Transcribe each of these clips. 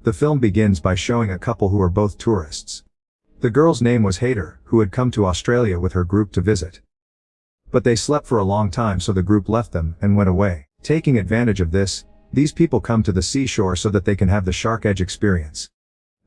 The film begins by showing a couple who are both tourists. The girl's name was Hader, who had come to Australia with her group to visit. But they slept for a long time, so the group left them and went away. Taking advantage of this, these people come to the seashore so that they can have the shark edge experience.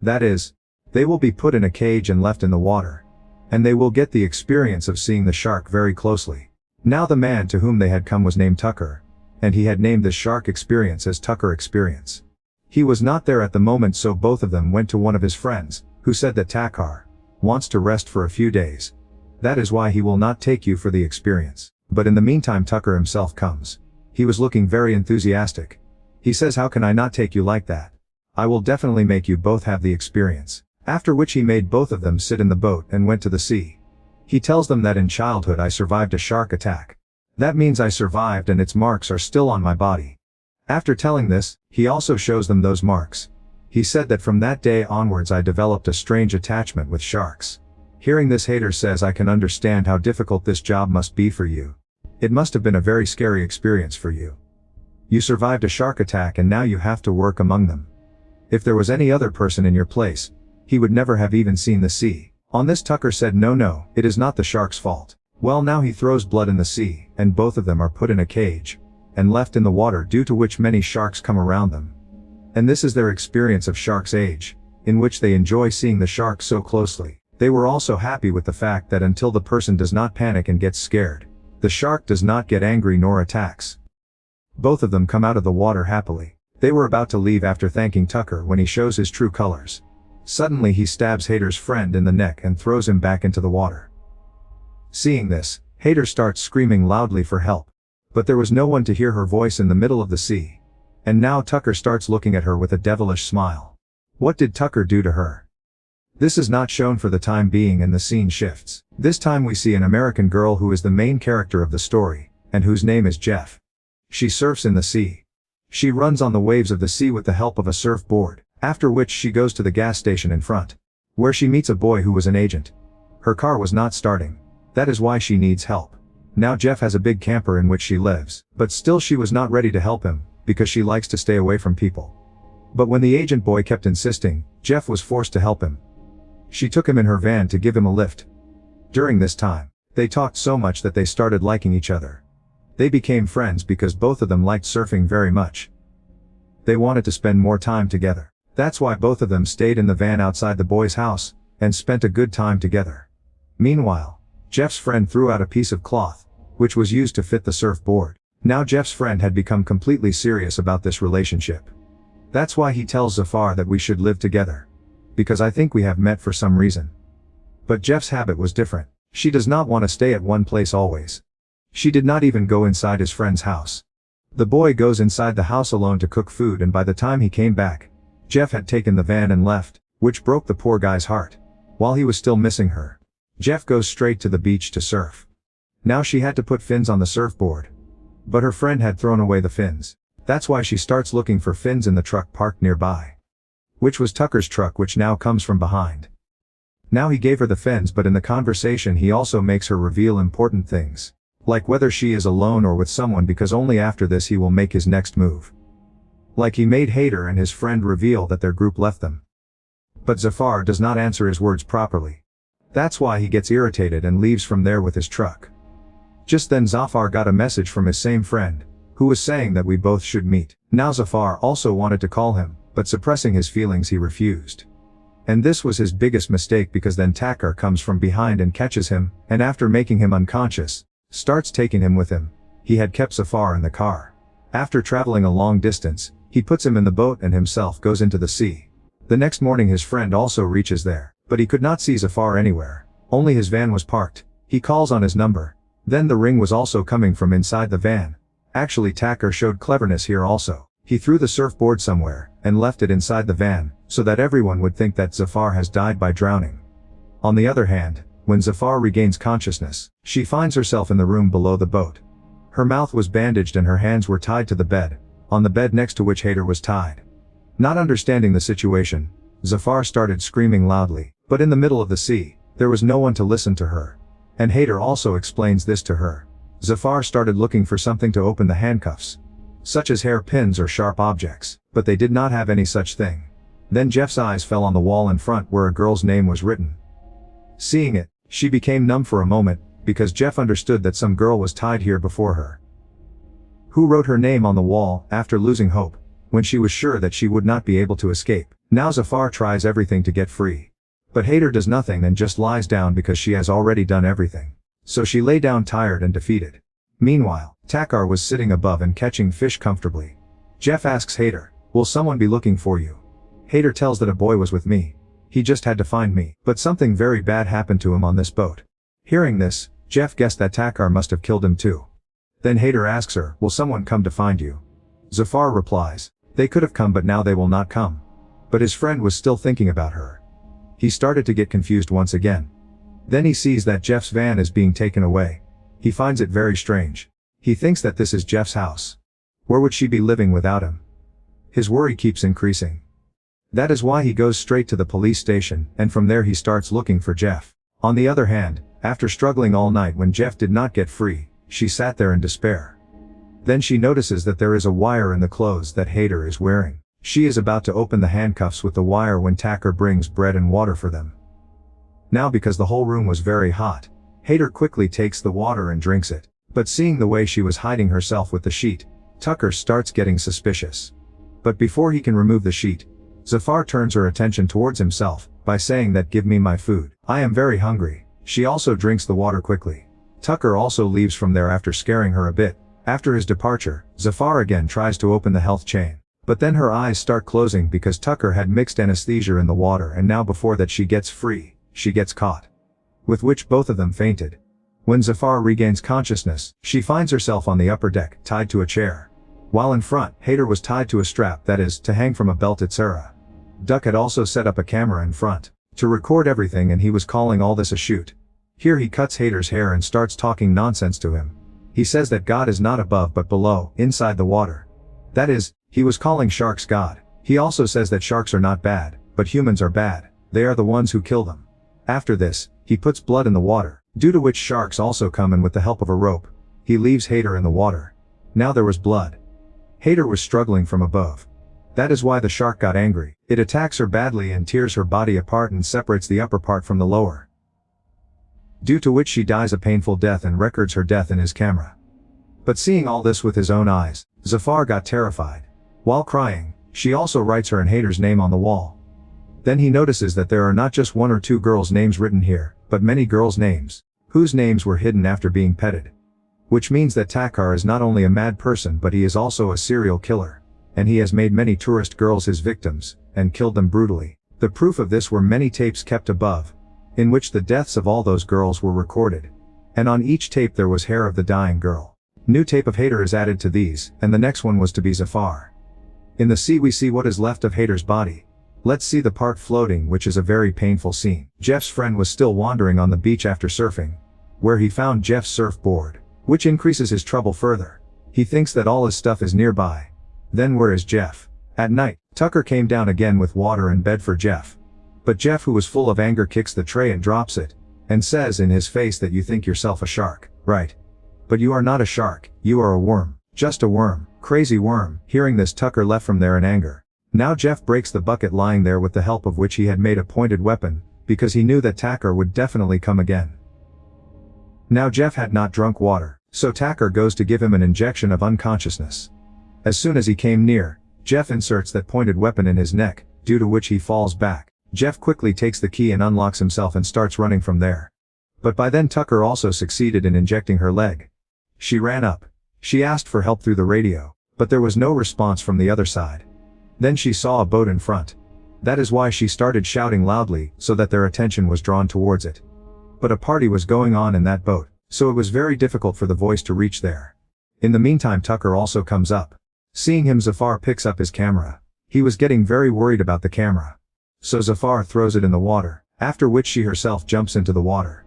That is, they will be put in a cage and left in the water. And they will get the experience of seeing the shark very closely. Now the man to whom they had come was named Tucker, and he had named this shark experience as Tucker Experience. He was not there at the moment, so both of them went to one of his friends, who said that Tucker wants to rest for a few days. That is why he will not take you for the experience. But in the meantime Tucker himself comes. He was looking very enthusiastic. He says, "How can I not take you like that? I will definitely make you both have the experience." After which he made both of them sit in the boat and went to the sea. He tells them that in childhood I survived a shark attack. That means I survived and its marks are still on my body. After telling this, he also shows them those marks. He said that from that day onwards I developed a strange attachment with sharks. Hearing this, Hader says, "I can understand how difficult this job must be for you. It must have been a very scary experience for you. You survived a shark attack and now you have to work among them. If there was any other person in your place, he would never have even seen the sea." On this Tucker said, No, it is not the shark's fault." Well, now he throws blood in the sea, and both of them are put in a cage and left in the water, due to which many sharks come around them. And this is their experience of shark's age, in which they enjoy seeing the shark so closely. They were also happy with the fact that until the person does not panic and gets scared, the shark does not get angry nor attacks. Both of them come out of the water happily. They were about to leave after thanking Tucker when he shows his true colors. Suddenly he stabs Hader's friend in the neck and throws him back into the water. Seeing this, Hader starts screaming loudly for help. But there was no one to hear her voice in the middle of the sea. And now Tucker starts looking at her with a devilish smile. What did Tucker do to her? This is not shown for the time being, and the scene shifts. This time we see an American girl who is the main character of the story, and whose name is Jeff. She surfs in the sea. She runs on the waves of the sea with the help of a surfboard, after which she goes to the gas station in front, where she meets a boy who was an agent. Her car was not starting. That is why she needs help. Now Jeff has a big camper in which she lives, but still she was not ready to help him, because she likes to stay away from people. But when the agent boy kept insisting, Jeff was forced to help him. She took him in her van to give him a lift. During this time, they talked so much that they started liking each other. They became friends because both of them liked surfing very much. They wanted to spend more time together. That's why both of them stayed in the van outside the boy's house, and spent a good time together. Meanwhile, Jeff's friend threw out a piece of cloth, which was used to fit the surfboard. Now Jeff's friend had become completely serious about this relationship. That's why he tells Zafar that we should live together. Because I think we have met for some reason. But Jeff's habit was different. She does not want to stay at one place always. She did not even go inside his friend's house. The boy goes inside the house alone to cook food, and by the time he came back, Jeff had taken the van and left, which broke the poor guy's heart. While he was still missing her, Jeff goes straight to the beach to surf. Now she had to put fins on the surfboard. But her friend had thrown away the fins. That's why she starts looking for fins in the truck parked nearby. Which was Tucker's truck, which now comes from behind. Now he gave her the fins, but in the conversation he also makes her reveal important things. Like whether she is alone or with someone, because only after this he will make his next move. Like he made Hader and his friend reveal that their group left them. But Zafar does not answer his words properly. That's why he gets irritated and leaves from there with his truck. Just then Zafar got a message from his same friend, who was saying that we both should meet. Now Zafar also wanted to call him, but suppressing his feelings he refused. And this was his biggest mistake, because then Tucker comes from behind and catches him, and after making him unconscious, starts taking him with him. He had kept Zafar in the car. After traveling a long distance, he puts him in the boat and himself goes into the sea. The next morning his friend also reaches there, but he could not see Zafar anywhere. Only his van was parked. He calls on his number. Then the ring was also coming from inside the van. Actually Tucker showed cleverness here also. He threw the surfboard somewhere, and left it inside the van, so that everyone would think that Zafar has died by drowning. On the other hand, when Zafar regains consciousness, she finds herself in the room below the boat. Her mouth was bandaged and her hands were tied to the bed, on the bed next to which Hader was tied. Not understanding the situation, Zafar started screaming loudly, but in the middle of the sea, there was no one to listen to her. And Hader also explains this to her. Zafar started looking for something to open the handcuffs, such as hairpins or sharp objects, but they did not have any such thing. Then Jeff's eyes fell on the wall in front where a girl's name was written. Seeing it, she became numb for a moment, because Jeff understood that some girl was tied here before her. Who wrote her name on the wall, after losing hope, when she was sure that she would not be able to escape. Now Zafar tries everything to get free. But Haider does nothing and just lies down because she has already done everything. So she lay down tired and defeated. Meanwhile, Takar was sitting above and catching fish comfortably. Jeff asks Haider, will someone be looking for you? Haider tells that a boy was with me. He just had to find me. But something very bad happened to him on this boat. Hearing this, Jeff guessed that Takar must have killed him too. Then Haider asks her, will someone come to find you? Zafar replies, they could have come but now they will not come. But his friend was still thinking about her. He started to get confused once again. Then he sees that Jeff's van is being taken away. He finds it very strange. He thinks that this is Jeff's house. Where would she be living without him? His worry keeps increasing. That is why he goes straight to the police station, and from there he starts looking for Jeff. On the other hand, after struggling all night when Jeff did not get free, she sat there in despair. Then she notices that there is a wire in the clothes that Haider is wearing. She is about to open the handcuffs with the wire when Takar brings bread and water for them. Now because the whole room was very hot, Haider quickly takes the water and drinks it. But seeing the way she was hiding herself with the sheet, Takar starts getting suspicious. But before he can remove the sheet, Zafar turns her attention towards himself, by saying that give me my food. I am very hungry. She also drinks the water quickly. Takar also leaves from there after scaring her a bit. After his departure, Zafar again tries to open the health chain. But then her eyes start closing because Takar had mixed anesthesia in the water and now before that she gets free, she gets caught. With which both of them fainted. When Zafar regains consciousness, she finds herself on the upper deck, tied to a chair. While in front, Haider was tied to a strap, that is, to hang from a belt, etc. Duck had also set up a camera in front, to record everything, and he was calling all this a shoot. Here he cuts Haider's hair and starts talking nonsense to him. He says that God is not above but below, inside the water. That is, he was calling sharks God. He also says that sharks are not bad, but humans are bad. They are the ones who kill them. After this, he puts blood in the water, due to which sharks also come in with the help of a rope. He leaves Haider in the water. Now there was blood. Haider was struggling from above. That is why the shark got angry. It attacks her badly and tears her body apart and separates the upper part from the lower. Due to which she dies a painful death and records her death in his camera. But seeing all this with his own eyes, Zafar got terrified. While crying, she also writes her and Haider's name on the wall. Then he notices that there are not just one or two girls' names written here, but many girls' names, whose names were hidden after being petted. Which means that Takar is not only a mad person but he is also a serial killer. And he has made many tourist girls his victims, and killed them brutally. The proof of this were many tapes kept above, in which the deaths of all those girls were recorded. And on each tape there was hair of the dying girl. New tape of Haider is added to these, and the next one was to be Zafar. In the sea we see what is left of Haider's body. Let's see the part floating, which is a very painful scene. Jeff's friend was still wandering on the beach after surfing, where he found Jeff's surfboard, which increases his trouble further. He thinks that all his stuff is nearby. Then where is Jeff? At night, Tucker came down again with water and bed for Jeff. But Jeff, who was full of anger, kicks the tray and drops it, and says in his face that you think yourself a shark, right? But you are not a shark, you are a worm. Just a worm. Crazy worm. Hearing this, Tucker left from there in anger. Now Jeff breaks the bucket lying there, with the help of which he had made a pointed weapon, because he knew that Takar would definitely come again. Now Jeff had not drunk water, so Takar goes to give him an injection of unconsciousness. As soon as he came near, Jeff inserts that pointed weapon in his neck, due to which he falls back. Jeff quickly takes the key and unlocks himself and starts running from there. But by then Tucker also succeeded in injecting her leg. She ran up. She asked for help through the radio, but there was no response from the other side. Then she saw a boat in front. That is why she started shouting loudly, so that their attention was drawn towards it. But a party was going on in that boat, so it was very difficult for the voice to reach there. In the meantime, Tucker also comes up. Seeing him, Zafar picks up his camera. He was getting very worried about the camera. So Zafar throws it in the water, after which she herself jumps into the water,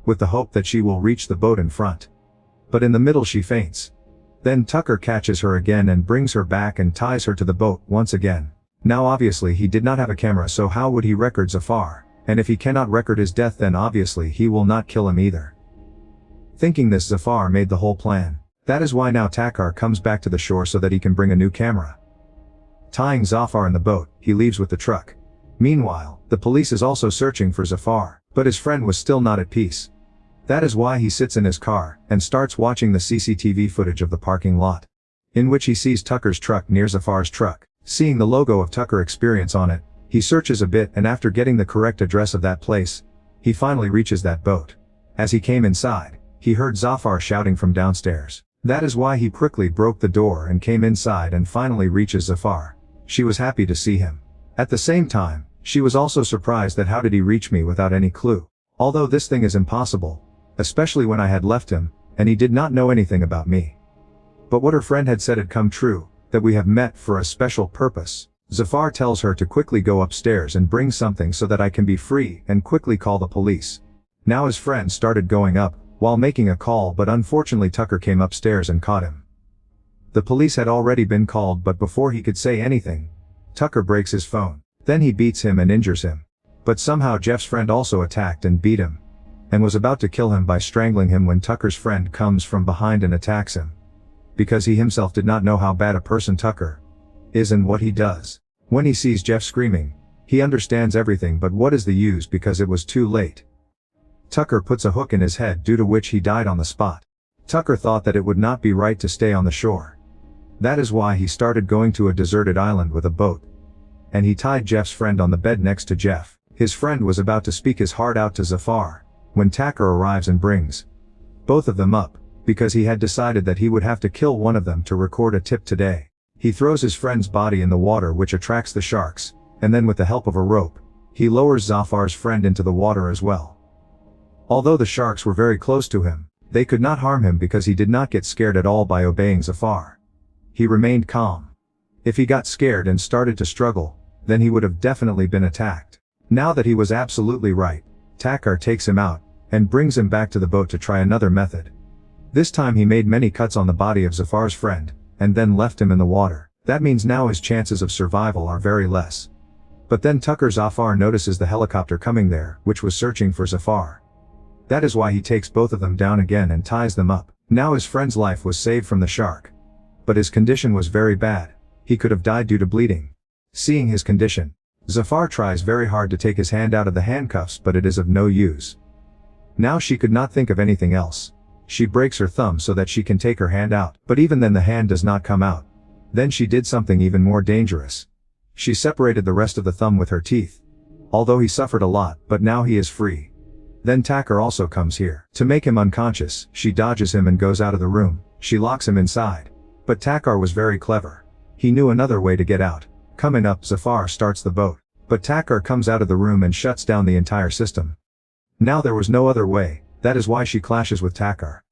with the hope that she will reach the boat in front. But in the middle she faints. Then Tucker catches her again and brings her back and ties her to the boat once again. Now obviously he did not have a camera, so how would he record Zafar? And if he cannot record his death, then obviously he will not kill him either. Thinking this, Zafar made the whole plan. That is why now Takar comes back to the shore so that he can bring a new camera. Tying Zafar in the boat, he leaves with the truck. Meanwhile, the police is also searching for Zafar, but his friend was still not at peace. That is why he sits in his car, and starts watching the CCTV footage of the parking lot, in which he sees Tucker's truck near Zafar's truck. Seeing the logo of Tucker Experience on it, he searches a bit, and after getting the correct address of that place, he finally reaches that boat. As he came inside, he heard Zafar shouting from downstairs. That is why he quickly broke the door and came inside and finally reaches Zafar. She was happy to see him. At the same time, she was also surprised that how did he reach me without any clue. Although this thing is impossible, especially when I had left him, and he did not know anything about me. But what her friend had said had come true, that we have met for a special purpose. Zafar tells her to quickly go upstairs and bring something so that I can be free, and quickly call the police. Now his friend started going up, while making a call, but unfortunately Tucker came upstairs and caught him. The police had already been called, but before he could say anything, Tucker breaks his phone. Then he beats him and injures him. But somehow Jeff's friend also attacked and beat him, and was about to kill him by strangling him when Tucker's friend comes from behind and attacks him. Because he himself did not know how bad a person Tucker is and what he does. When he sees Jeff screaming, he understands everything, but what is the use because it was too late. Tucker puts a hook in his head, due to which he died on the spot. Tucker thought that it would not be right to stay on the shore. That is why he started going to a deserted island with a boat. And he tied Jeff's friend on the bed next to Jeff. His friend was about to speak his heart out to Zafar, when Tucker arrives and brings both of them up, because he had decided that he would have to kill one of them to record a tip today. He throws his friend's body in the water, which attracts the sharks, and then with the help of a rope, he lowers Zafar's friend into the water as well. Although the sharks were very close to him, they could not harm him because he did not get scared at all by obeying Zafar. He remained calm. If he got scared and started to struggle, then he would have definitely been attacked. Now that he was absolutely right, Tucker takes him out, and brings him back to the boat to try another method. This time he made many cuts on the body of Zafar's friend, and then left him in the water. That means now his chances of survival are very less. But then Zafar notices the helicopter coming there, which was searching for Zafar. That is why he takes both of them down again and ties them up. Now his friend's life was saved from the shark. But his condition was very bad. He could have died due to bleeding. Seeing his condition, Zafar tries very hard to take his hand out of the handcuffs, but it is of no use. Now she could not think of anything else. She breaks her thumb so that she can take her hand out, but even then the hand does not come out. Then she did something even more dangerous. She separated the rest of the thumb with her teeth. Although he suffered a lot, but now he is free. Then Tucker also comes here. To make him unconscious, she dodges him and goes out of the room. She locks him inside. But Tucker was very clever. He knew another way to get out. Coming up, Zafar starts the boat. But Tucker comes out of the room and shuts down the entire system. Now there was no other way. That is why she clashes with Tucker.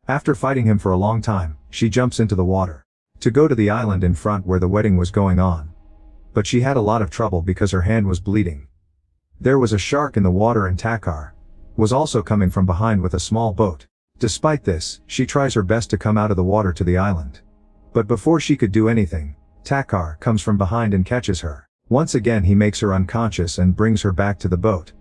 After fighting him for a long time, she jumps into the water to go to the island in front where the wedding was going on. But she had a lot of trouble because her hand was bleeding. There was a shark in the water and Tucker was also coming from behind with a small boat. Despite this, she tries her best to come out of the water to the island. But before she could do anything, Tucker comes from behind and catches her. Once again he makes her unconscious and brings her back to the boat.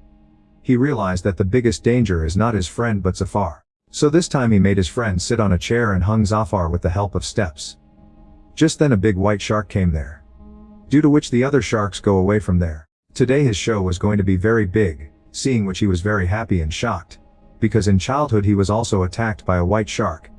He realized that the biggest danger is not his friend but Zafar. So this time he made his friend sit on a chair and hung Zafar with the help of steps. Just then a big white shark came there, due to which the other sharks go away from there. Today his show was going to be very big, seeing which he was very happy and shocked, because in childhood he was also attacked by a white shark.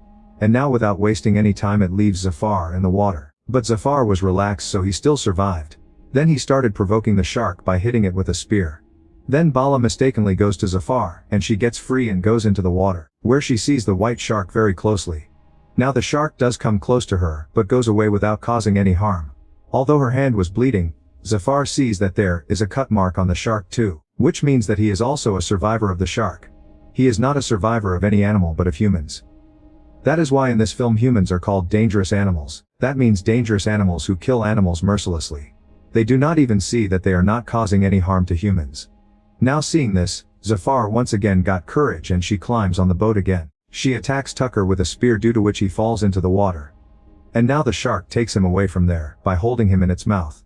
And now without wasting any time it leaves Zafar in the water. But Zafar was relaxed, so he still survived. Then he started provoking the shark by hitting it with a spear. Then Bala mistakenly goes to Zafar, and she gets free and goes into the water, where she sees the white shark very closely. Now the shark does come close to her, but goes away without causing any harm. Although her hand was bleeding, Zafar sees that there is a cut mark on the shark too, which means that he is also a survivor of the shark. He is not a survivor of any animal but of humans. That is why in this film humans are called dangerous animals. That means dangerous animals who kill animals mercilessly. They do not even see that they are not causing any harm to humans. Now seeing this, Zafar once again got courage and she climbs on the boat again. She attacks Tucker with a spear, due to which he falls into the water. And now the shark takes him away from there, by holding him in its mouth.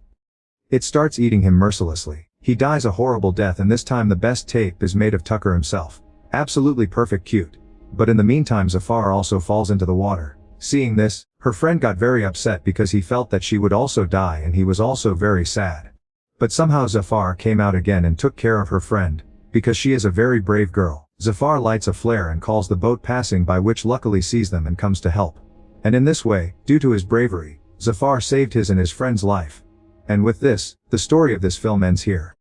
It starts eating him mercilessly. He dies a horrible death, and this time the best tape is made of Tucker himself. Absolutely perfect cute. But in the meantime Zafar also falls into the water. Seeing this, her friend got very upset because he felt that she would also die and he was also very sad. But somehow Zafar came out again and took care of her friend, because she is a very brave girl. Zafar lights a flare and calls the boat passing by, which luckily sees them and comes to help. And in this way, due to his bravery, Zafar saved his and his friend's life. And with this, the story of this film ends here.